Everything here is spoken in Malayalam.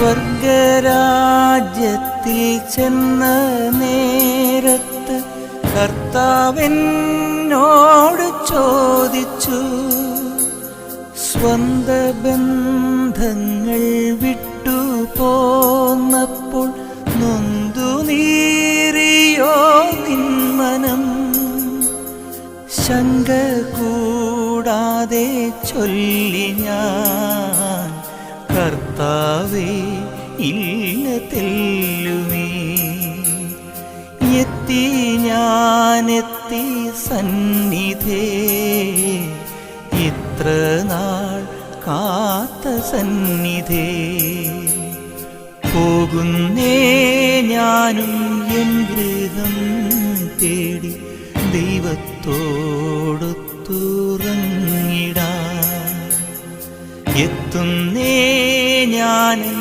സ്വർഗരാജ്യത്തിൽ ചെന്ന നേരത്ത് കർത്താവെന്നോട് ചോദിച്ചു, സ്വന്ത ബന്ധങ്ങൾ വിട്ടു പോന്നപ്പോൾ നൊന്തു നീറിയോ നിന്മനം? ശങ്ക കൂടാതെ ചൊല്ലി ഞാൻ, കർത്താവേ ഇല്ല തെല്ലുമേ. എത്തി ഞാനെത്തി സന്നിധേ, ഇത്ര നാൾ കാത്ത സന്നിധേ. പോകുന്നേ ഞാനും എൻ ഗൃഹം തേടി ദൈവത്തോടൊത്തുറങ്ങിടാൻ. എത്തുന്നേ ഞാൻ